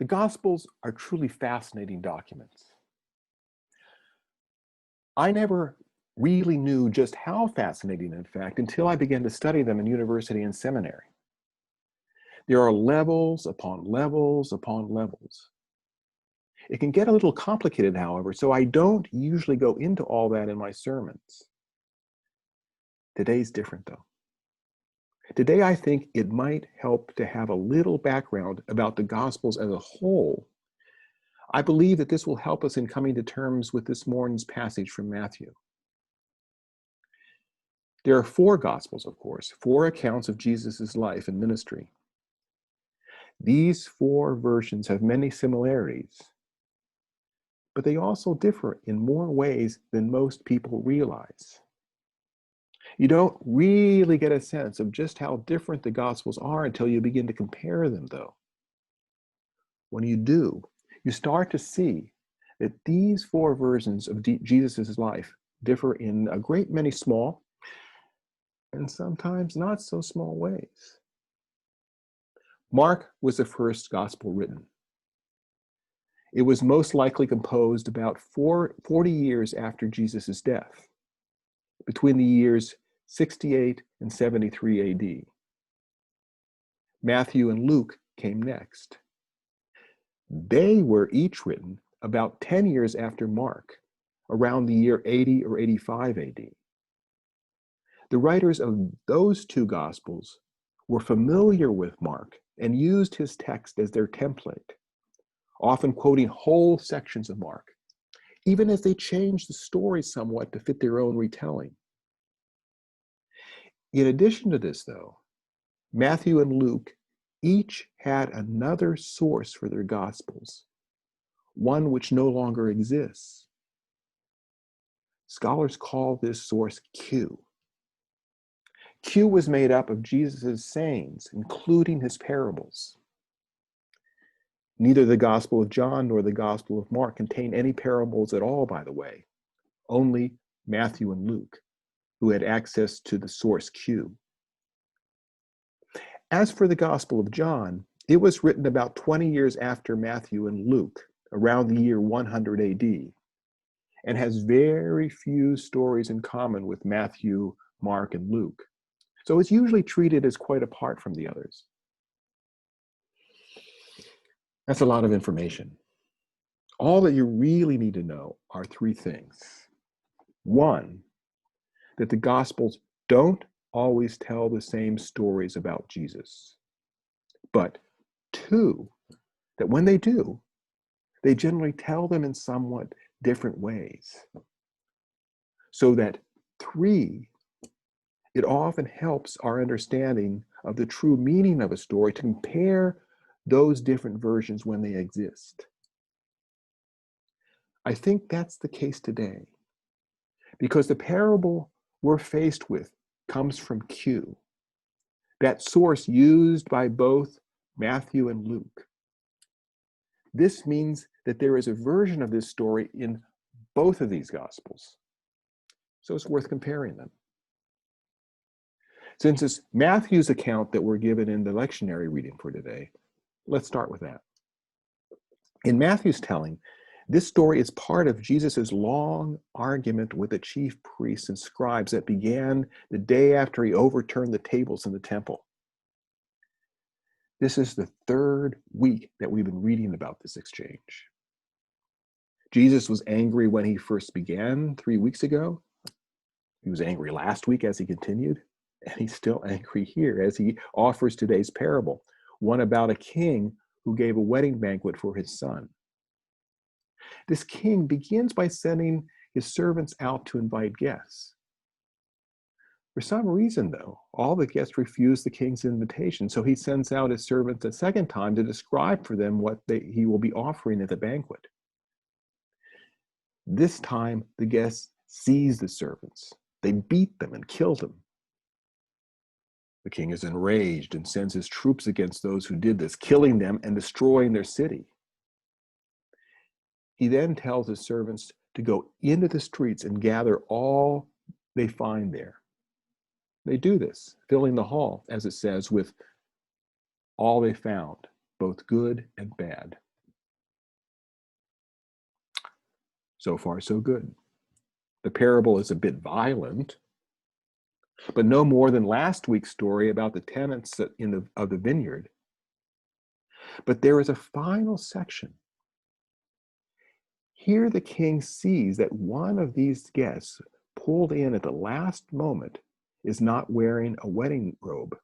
The Gospels are truly fascinating documents. I never really knew just how fascinating, in fact, until I began to study them in university and seminary. There are levels upon levels upon levels. It can get a little complicated, however, so I don't usually go into all that in my sermons. Today's different, though. Today, I think it might help to have a little background about the Gospels as a whole. I believe that this will help us in coming to terms with this morning's passage from Matthew. There are 4 Gospels, of course, 4 accounts of Jesus' life and ministry. These 4 versions have many similarities, but they also differ in more ways than most people realize. You don't really get a sense of just how different the Gospels are until you begin to compare them, though. When you do, you start to see that these 4 versions of Jesus' life differ in a great many small and sometimes not so small ways. Mark was the first gospel written. It was most likely composed about 40 years after Jesus' death, between the years 68 and 73 AD. Matthew and Luke came next. They were each written about 10 years after Mark, around the year 80 or 85 AD. The writers of those 2 Gospels were familiar with Mark and used his text as their template, often quoting whole sections of Mark, even as they changed the story somewhat to fit their own retelling. In addition to this, though, Matthew and Luke each had another source for their Gospels, one which no longer exists. Scholars call this source Q. Q was made up of Jesus' sayings, including his parables. Neither the Gospel of John nor the Gospel of Mark contain any parables at all, by the way, only Matthew and Luke, who had access to the source Q. As for the Gospel of John, it was written about 20 years after Matthew and Luke, around the year 100 AD, and has very few stories in common with Matthew, Mark, and Luke. So it's usually treated as quite apart from the others. That's a lot of information. All that you really need to know are 3 things. 1, that the Gospels don't always tell the same stories about Jesus. But 2, that when they do, they generally tell them in somewhat different ways. So that 3, it often helps our understanding of the true meaning of a story to compare those different versions when they exist. I think that's the case today, because the parable we're faced with comes from Q, that source used by both Matthew and Luke. This means that there is a version of this story in both of these Gospels, so it's worth comparing them. Since it's Matthew's account that we're given in the lectionary reading for today, let's start with that. In Matthew's telling, this story is part of Jesus' long argument with the chief priests and scribes that began the day after he overturned the tables in the temple. This is the 3rd week that we've been reading about this exchange. Jesus was angry when he first began 3 weeks ago. He was angry last week as he continued, and he's still angry here as he offers today's parable, one about a king who gave a wedding banquet for his son. This king begins by sending his servants out to invite guests. For some reason, though, all the guests refuse the king's invitation, so he sends out his servants a second time to describe for them what he will be offering at the banquet. This time, the guests seize the servants. They beat them and kill them. The king is enraged and sends his troops against those who did this, killing them and destroying their city. He then tells his servants to go into the streets and gather all they find there. They do this, filling the hall, as it says, with all they found, both good and bad. So far, so good. The parable is a bit violent, but no more than last week's story about the tenants of the vineyard. But there is a final section. Here the king sees that one of these guests, pulled in at the last moment, is not wearing a wedding robe.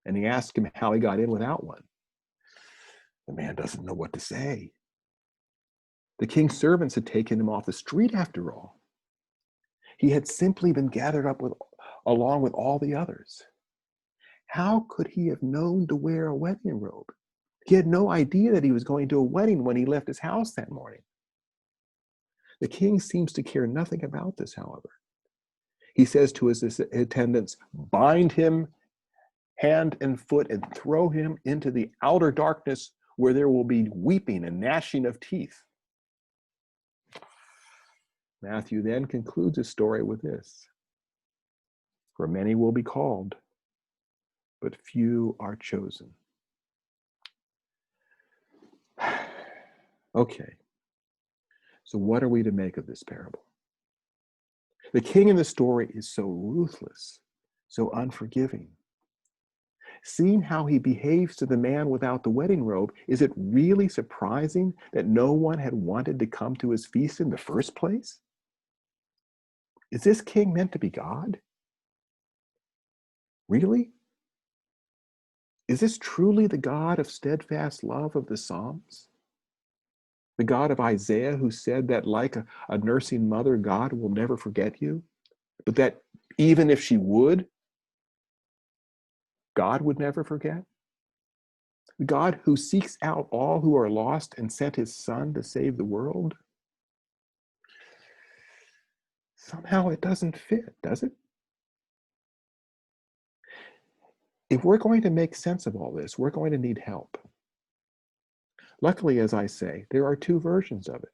And he asks him how he got in without one. The man doesn't know what to say. The king's servants had taken him off the street after all. He had simply been gathered up along with all the others. How could he have known to wear a wedding robe? He had no idea that he was going to a wedding when he left his house that morning. The king seems to care nothing about this, however. He says to his attendants, "Bind him hand and foot and throw him into the outer darkness where there will be weeping and gnashing of teeth." Matthew then concludes his story with this: "For many will be called, but few are chosen." Okay, so what are we to make of this parable? The king in the story is so ruthless, so unforgiving. Seeing how he behaves to the man without the wedding robe, is it really surprising that no one had wanted to come to his feast in the first place? Is this king meant to be God? Really? Is this truly the God of steadfast love of the Psalms? The God of Isaiah, who said that like a nursing mother, God will never forget you, but that even if she would, God would never forget? The God who seeks out all who are lost and sent his son to save the world? Somehow it doesn't fit, does it? If we're going to make sense of all this, we're going to need help. Luckily, as I say, there are two versions of it.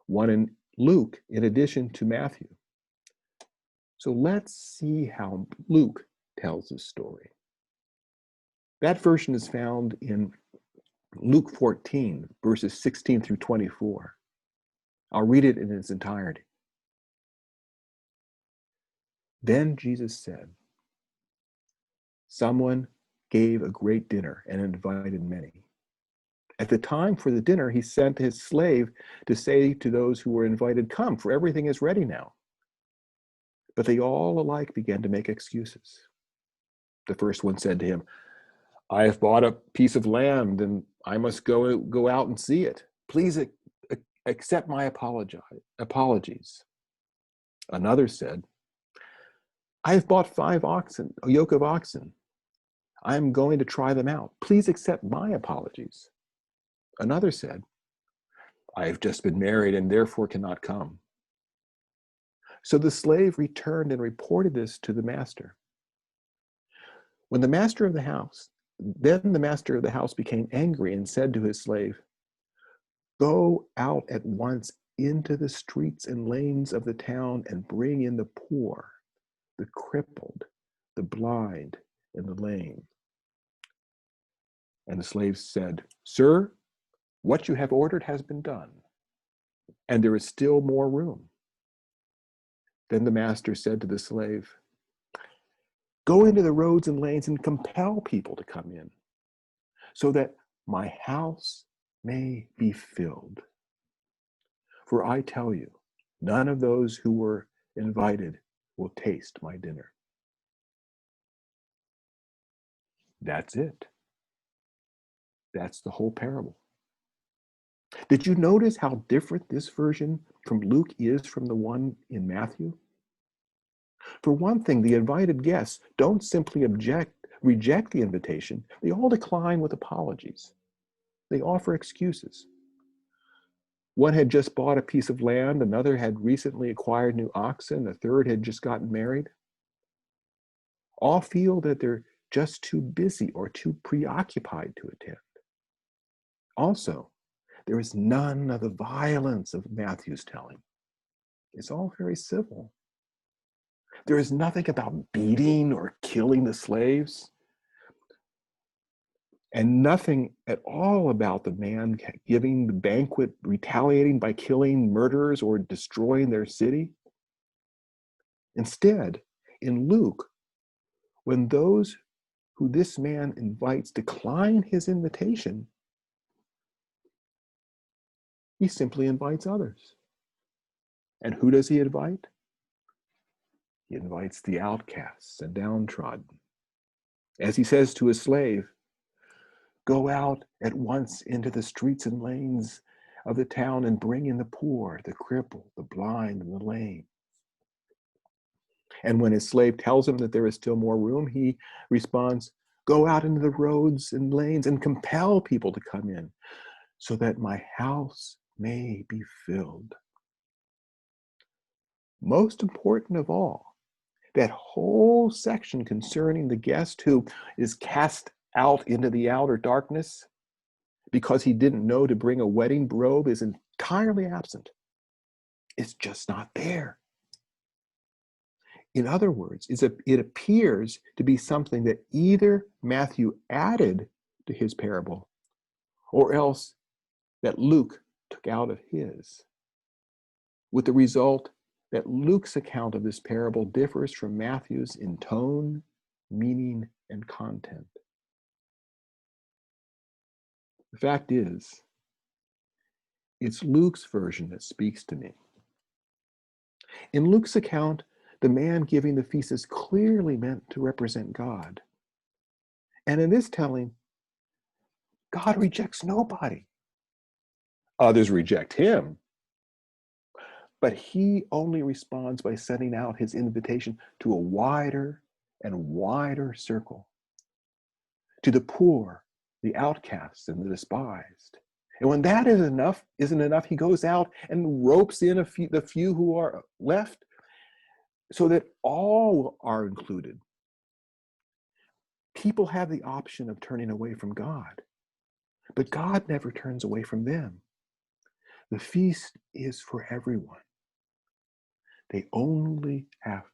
One in Luke, in addition to Matthew. So let's see how Luke tells his story. That version is found in Luke 14, verses 16 through 24. I'll read it in its entirety. Then Jesus said, "Someone gave a great dinner and invited many. At the time for the dinner, he sent his slave to say to those who were invited, 'Come, for everything is ready now.' But they all alike began to make excuses. The first one said to him, 'I have bought a piece of land and I must go out and see it. Please accept my apologies.' Another said, 'I have bought a yoke of oxen. I am going to try them out. Please accept my apologies.' Another said, 'I have just been married and therefore cannot come.' So the slave returned and reported this to the master. Then the master of the house became angry and said to his slave, 'Go out at once into the streets and lanes of the town and bring in the poor, the crippled, the blind, and the lame.' And the slave said, 'Sir, what you have ordered has been done, and there is still more room.' Then the master said to the slave, 'Go into the roads and lanes and compel people to come in, so that my house may be filled. For I tell you, none of those who were invited will taste my dinner.'" That's it. That's the whole parable. Did you notice how different this version from Luke is from the one in Matthew? For one thing, the invited guests don't simply reject the invitation. They all decline with apologies. They offer excuses. One had just bought a piece of land, another had recently acquired new oxen, a third had just gotten married. All feel that they're just too busy or too preoccupied to attend. Also, there is none of the violence of Matthew's telling. It's all very civil. There is nothing about beating or killing the slaves. and nothing at all about the man giving the banquet, retaliating by killing murderers or destroying their city. Instead, in Luke, when those who this man invites decline his invitation, he simply invites others. And who does he invite? He invites the outcasts and downtrodden. As he says to his slave, "Go out at once into the streets and lanes of the town and bring in the poor, the crippled, the blind, and the lame." And when his slave tells him that there is still more room, he responds, "Go out into the roads and lanes and compel people to come in, so that my house may be filled." Most important of all, that whole section concerning the guest who is cast out into the outer darkness because he didn't know to bring a wedding robe is entirely absent. It's just not there. In other words, it appears to be something that either Matthew added to his parable or else that Luke took out of his, with the result that Luke's account of this parable differs from Matthew's in tone, meaning, and content. The fact is, it's Luke's version that speaks to me. In Luke's account, the man giving the feast is clearly meant to represent God. And in this telling, God rejects nobody. Others reject him, but he only responds by sending out his invitation to a wider and wider circle, to the poor, the outcasts, and the despised. And when that isn't enough, he goes out and ropes in the few who are left so that all are included. People have the option of turning away from God, but God never turns away from them. The feast is for everyone. They only have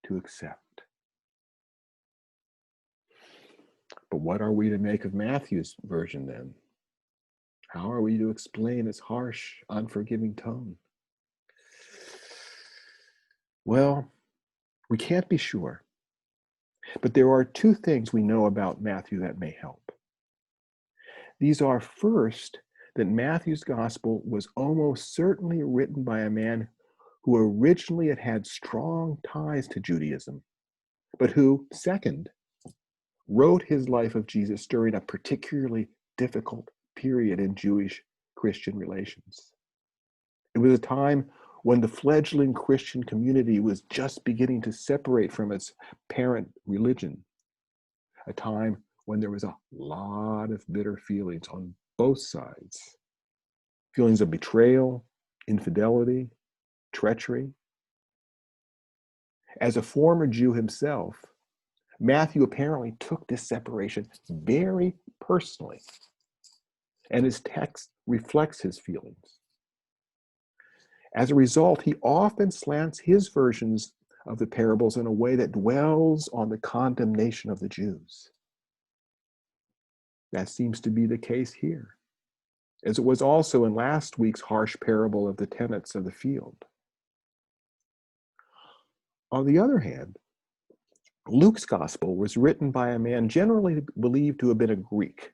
to accept. But what are we to make of Matthew's version then? How are we to explain its harsh, unforgiving tone? Well, we can't be sure. But there are two things we know about Matthew that may help. These are, first, that Matthew's gospel was almost certainly written by a man who originally had strong ties to Judaism, but who, second, wrote his life of Jesus during a particularly difficult period in Jewish-Christian relations. It was a time when the fledgling Christian community was just beginning to separate from its parent religion, a time when there was a lot of bitter feelings on both sides. Feelings of betrayal, infidelity, treachery. As a former Jew himself, Matthew apparently took this separation very personally, and his text reflects his feelings. As a result, he often slants his versions of the parables in a way that dwells on the condemnation of the Jews. That seems to be the case here, as it was also in last week's harsh parable of the tenants of the field. On the other hand, Luke's gospel was written by a man generally believed to have been a Greek,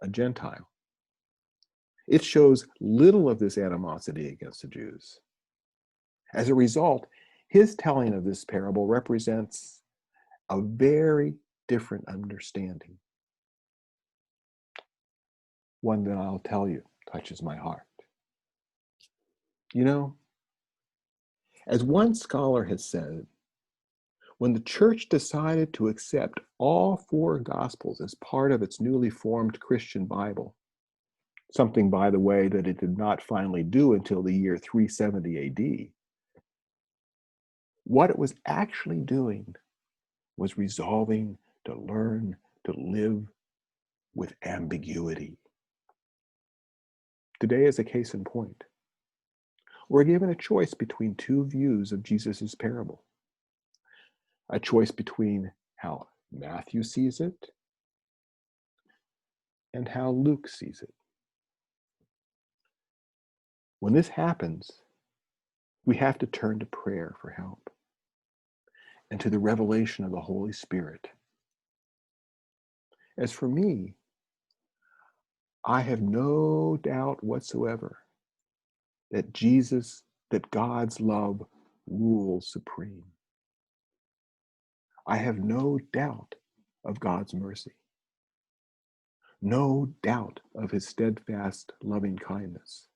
a Gentile. It shows little of this animosity against the Jews. As a result, his telling of this parable represents a very different understanding. One that I'll tell you touches my heart. You know, as one scholar has said, when the church decided to accept all four gospels as part of its newly formed Christian Bible, something, by the way, that it did not finally do until the year 370 AD, what it was actually doing was resolving to learn to live with ambiguity. Today is a case in point. We're given a choice between two views of Jesus' parable. A choice between how Matthew sees it and how Luke sees it. When this happens, we have to turn to prayer for help and to the revelation of the Holy Spirit. As for me, I have no doubt whatsoever that God's love rules supreme. I have no doubt of God's mercy, no doubt of his steadfast loving kindness.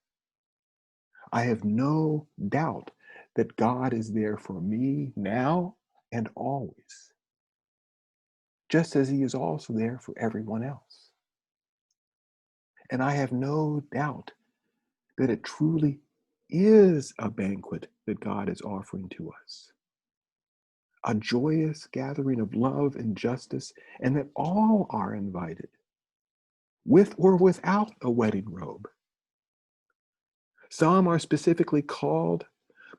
I have no doubt that God is there for me now and always, just as he is also there for everyone else. And I have no doubt that it truly is a banquet that God is offering to us, a joyous gathering of love and justice, and that all are invited, with or without a wedding robe. Some are specifically called,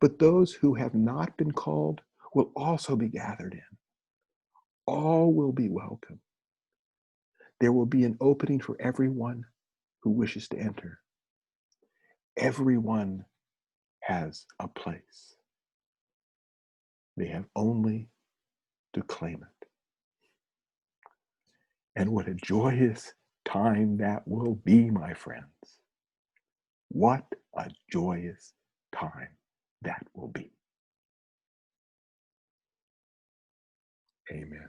but those who have not been called will also be gathered in. All will be welcome. There will be an opening for everyone who wishes to enter. Everyone has a place. They have only to claim it. And what a joyous time that will be, my friends. What a joyous time that will be. Amen.